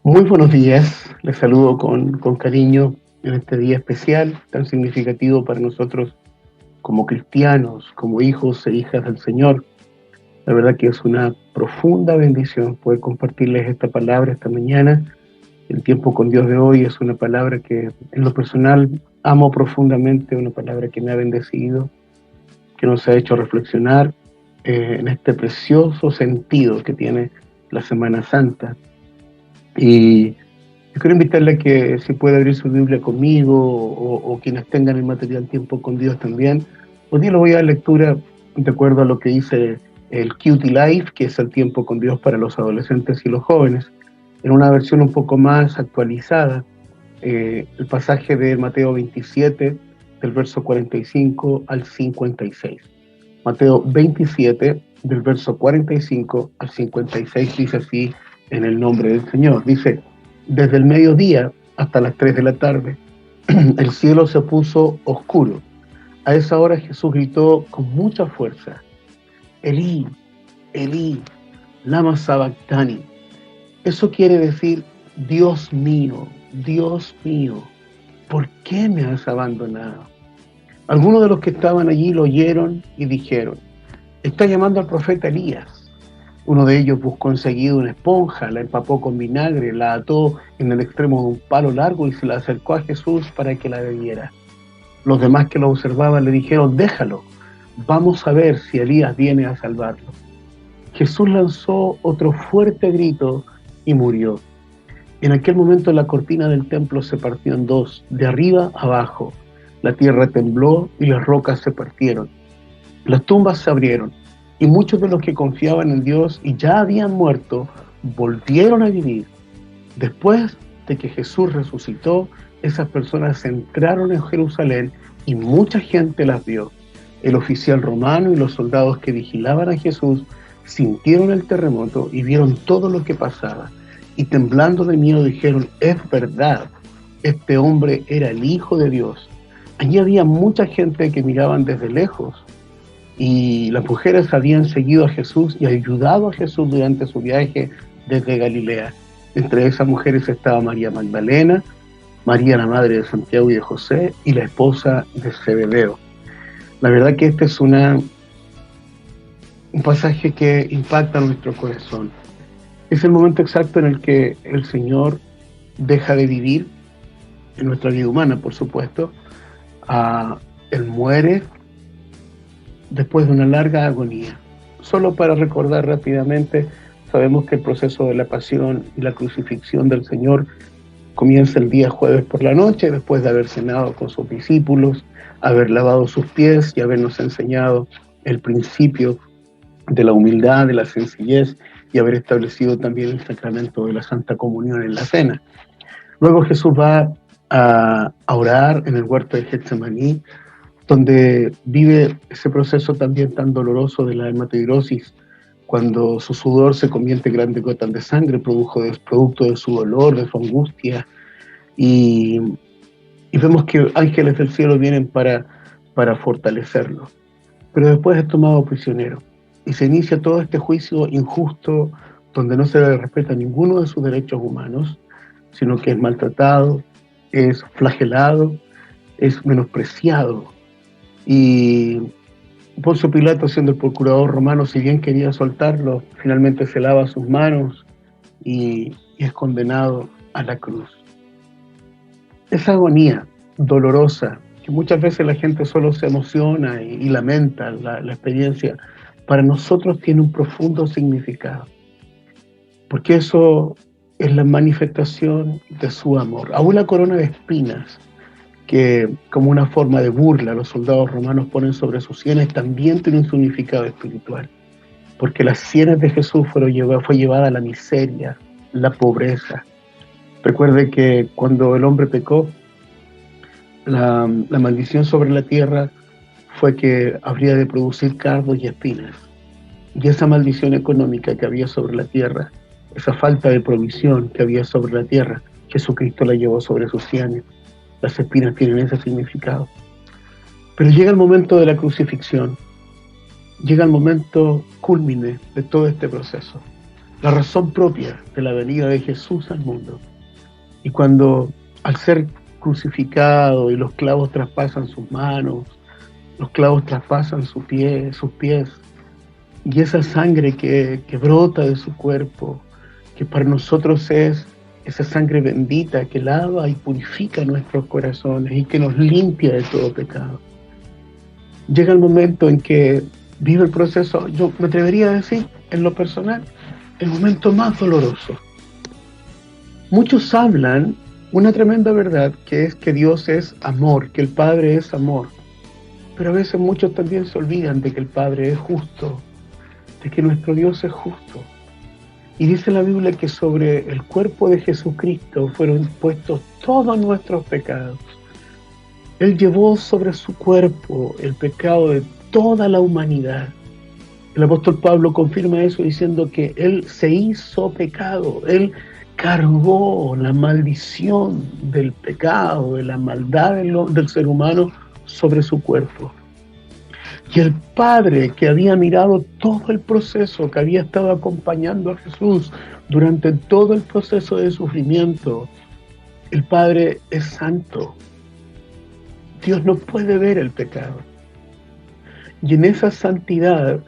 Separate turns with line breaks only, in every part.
Muy buenos días, les saludo con cariño en este día especial, tan significativo para nosotros como cristianos, como hijos e hijas del Señor. La verdad que es una profunda bendición poder compartirles esta palabra esta mañana. El tiempo con Dios de hoy es una palabra que en lo personal amo profundamente, una palabra que me ha bendecido, que nos ha hecho reflexionar en este precioso sentido que tiene la Semana Santa. Y yo quiero invitarle a que si puede abrir su Biblia conmigo o quienes tengan el material Tiempo con Dios también. Hoy día le voy a dar lectura de acuerdo a lo que dice el QT Life, que es el Tiempo con Dios para los adolescentes y los jóvenes, en una versión un poco más actualizada. El pasaje de Mateo 27, del verso 45 al 56. Mateo 27, del verso 45 al 56, dice así en el nombre del Señor. Dice: desde el mediodía hasta las 3 de la tarde, el cielo se puso oscuro. A esa hora Jesús gritó con mucha fuerza: Elí, Elí, lama sabactani. Eso quiere decir: Dios mío, ¿por qué me has abandonado? Algunos de los que estaban allí lo oyeron y dijeron: está llamando al profeta Elías. Uno de ellos buscó enseguida una esponja, la empapó con vinagre, la ató en el extremo de un palo largo y se la acercó a Jesús para que la bebiera. Los demás que lo observaban le dijeron: déjalo, vamos a ver si Elías viene a salvarlo. Jesús lanzó otro fuerte grito y murió. En aquel momento la cortina del templo se partió en dos, de arriba a abajo. La tierra tembló y las rocas se partieron. Las tumbas se abrieron y muchos de los que confiaban en Dios y ya habían muerto volvieron a vivir. Después de que Jesús resucitó, esas personas entraron en Jerusalén y mucha gente las vio. El oficial romano y los soldados que vigilaban a Jesús sintieron el terremoto y vieron todo lo que pasaba. Y temblando de miedo dijeron: es verdad, este hombre era el Hijo de Dios. Allí había mucha gente que miraban desde lejos, y las mujeres habían seguido a Jesús y ayudado a Jesús durante su viaje desde Galilea. Entre esas mujeres estaba María Magdalena, María la madre de Santiago y de José, y la esposa de Zebedeo. La verdad que este es un pasaje que impacta nuestro corazón. Es el momento exacto en el que el Señor deja de vivir, en nuestra vida humana, por supuesto. Él muere después de una larga agonía. Solo para recordar rápidamente, sabemos que el proceso de la pasión y la crucifixión del Señor comienza el día jueves por la noche, después de haber cenado con sus discípulos, haber lavado sus pies y habernos enseñado el principio de la humildad, de la sencillez, y haber establecido también el sacramento de la Santa Comunión en la cena. Luego Jesús va a orar en el huerto de Getsemaní, donde vive ese proceso también tan doloroso de la hematidrosis, cuando su sudor se convierte en grandes gotas de sangre, producto de su dolor, de su angustia, y, y vemos que ángeles del cielo vienen para fortalecerlo. Pero después es tomado prisionero, y se inicia todo este juicio injusto, donde no se le respeta ninguno de sus derechos humanos, sino que es maltratado, es flagelado, es menospreciado. Y Poncio Pilato, siendo el procurador romano, si bien quería soltarlo, finalmente se lava sus manos y es condenado a la cruz. Esa agonía dolorosa, que muchas veces la gente solo se emociona y lamenta la experiencia, para nosotros tiene un profundo significado, porque eso es la manifestación de su amor. Aún la corona de espinas, que como una forma de burla los soldados romanos ponen sobre sus sienes, también tiene un significado espiritual, porque las sienes de Jesús fue llevada a la miseria, la pobreza. Recuerde que cuando el hombre pecó, la maldición sobre la tierra fue que habría de producir cardos y espinas. Y esa maldición económica que había sobre la tierra, esa falta de provisión que había sobre la tierra, Jesucristo la llevó sobre sus sienes. Las espinas tienen ese significado. Pero llega el momento de la crucifixión, llega el momento cúlmine de todo este proceso. la razón propia de la venida de Jesús al mundo. Y cuando al ser crucificado y los clavos traspasan sus manos, los clavos traspasan sus pies, y esa sangre que brota de su cuerpo, que para nosotros es esa sangre bendita que lava y purifica nuestros corazones y que nos limpia de todo pecado. Llega el momento en que vive el proceso, yo me atrevería a decir, en lo personal, el momento más doloroso. Muchos hablan una tremenda verdad, que es que Dios es amor, que el Padre es amor. Pero a veces muchos también se olvidan de que el Padre es justo, de que nuestro Dios es justo. Y dice la Biblia que sobre el cuerpo de Jesucristo fueron puestos todos nuestros pecados. Él llevó sobre su cuerpo el pecado de toda la humanidad. El apóstol Pablo confirma eso diciendo que Él se hizo pecado, Él cargó la maldición del pecado, de la maldad del ser humano sobre su cuerpo. Y el Padre, que había mirado todo el proceso, que había estado acompañando a Jesús durante todo el proceso de sufrimiento, el Padre es santo. Dios no puede ver el pecado. Y en esa santidad,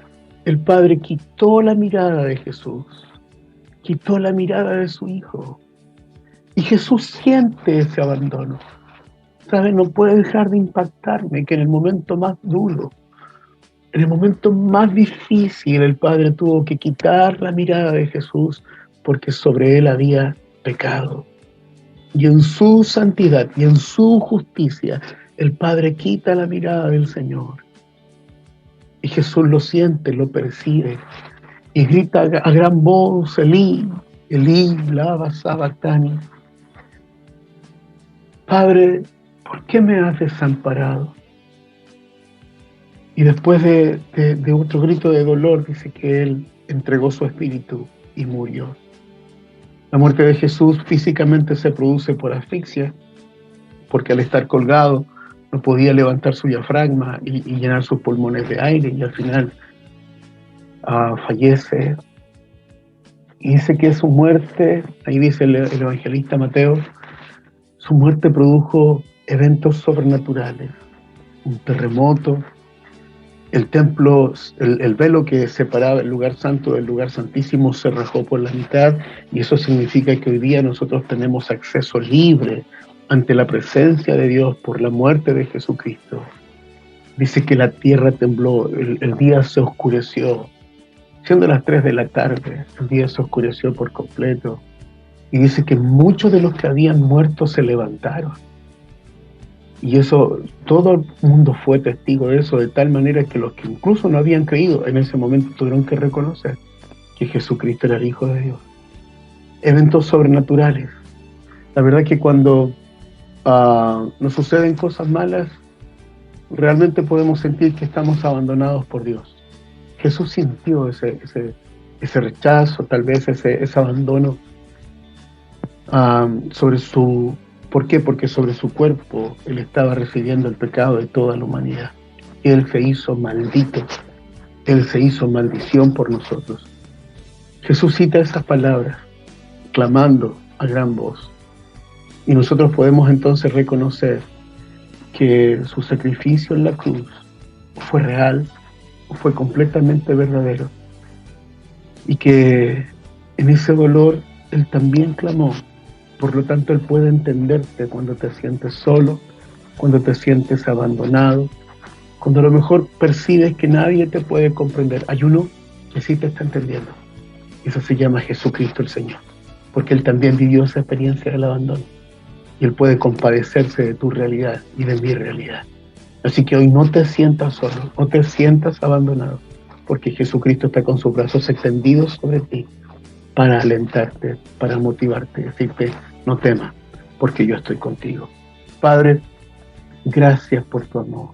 el Padre quitó la mirada de Jesús, quitó la mirada de su Hijo. Y Jesús siente ese abandono. ¿Sabe? No puede dejar de impactarme que en el momento más duro, en el momento más difícil, el Padre tuvo que quitar la mirada de Jesús porque sobre él había pecado. Y en su santidad y en su justicia, el Padre quita la mirada del Señor. Y Jesús lo siente, lo percibe y grita a gran voz: Elí, Elí, lama sabactani. Padre, ¿por qué me has desamparado? Y después de otro grito de dolor, dice que Él entregó su espíritu y murió. La muerte de Jesús físicamente se produce por asfixia, porque al estar colgado no podía levantar su diafragma y llenar sus pulmones de aire, y al final fallece. Y dice que su muerte, ahí dice el evangelista Mateo, su muerte produjo eventos sobrenaturales, un terremoto, el templo, el velo que separaba el lugar santo del lugar santísimo se rajó por la mitad, y eso significa que hoy día nosotros tenemos acceso libre ante la presencia de Dios por la muerte de Jesucristo. Dice que la tierra tembló, el día se oscureció, siendo las 3 de la tarde, el día se oscureció por completo, y dice que muchos de los que habían muerto se levantaron. Y eso, todo el mundo fue testigo de eso, de tal manera que los que incluso no habían creído en ese momento tuvieron que reconocer que Jesucristo era el Hijo de Dios. Eventos sobrenaturales. La verdad que cuando nos suceden cosas malas, realmente podemos sentir que estamos abandonados por Dios. Jesús sintió ese rechazo, tal vez ese abandono sobre su... ¿Por qué? Porque sobre su cuerpo Él estaba recibiendo el pecado de toda la humanidad. Él se hizo maldito, Él se hizo maldición por nosotros. Jesús cita esas palabras, clamando a gran voz. Y nosotros podemos entonces reconocer que su sacrificio en la cruz fue real, fue completamente verdadero. Y que en ese dolor Él también clamó. Por lo tanto, Él puede entenderte cuando te sientes solo, cuando te sientes abandonado, cuando a lo mejor percibes que nadie te puede comprender. Hay uno que sí te está entendiendo. Eso se llama Jesucristo el Señor, porque Él también vivió esa experiencia del abandono. Y Él puede compadecerse de tu realidad y de mi realidad. Así que hoy no te sientas solo, no te sientas abandonado, porque Jesucristo está con sus brazos extendidos sobre ti, para alentarte, para motivarte, decirte: no temas, porque yo estoy contigo. Padre, gracias por tu amor.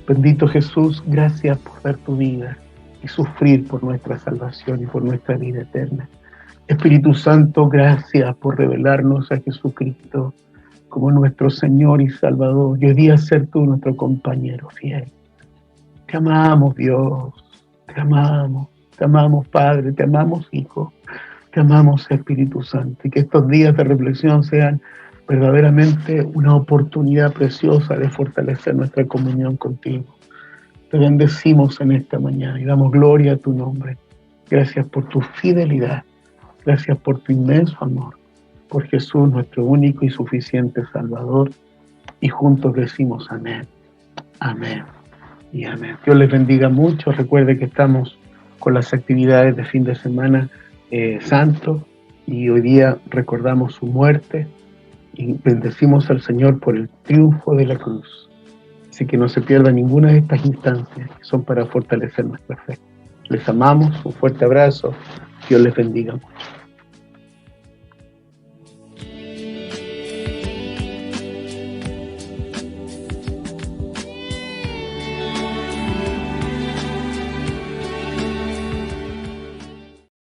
Bendito Jesús, gracias por dar tu vida y sufrir por nuestra salvación y por nuestra vida eterna. Espíritu Santo, gracias por revelarnos a Jesucristo como nuestro Señor y Salvador, y hoy día ser tú nuestro compañero fiel. Te amamos, Dios, te amamos. Te amamos, Padre, te amamos, Hijo, te amamos, Espíritu Santo, y que estos días de reflexión sean verdaderamente una oportunidad preciosa de fortalecer nuestra comunión contigo. Te bendecimos en esta mañana y damos gloria a tu nombre. Gracias por tu fidelidad, gracias por tu inmenso amor, por Jesús, nuestro único y suficiente Salvador, y juntos decimos amén, amén y amén. Dios les bendiga mucho. Recuerde que estamos con las actividades de fin de semana santo, y hoy día recordamos su muerte y bendecimos al Señor por el triunfo de la cruz. Así que no se pierda ninguna de estas instancias que son para fortalecer nuestra fe. Les amamos, un fuerte abrazo, Dios les bendiga mucho.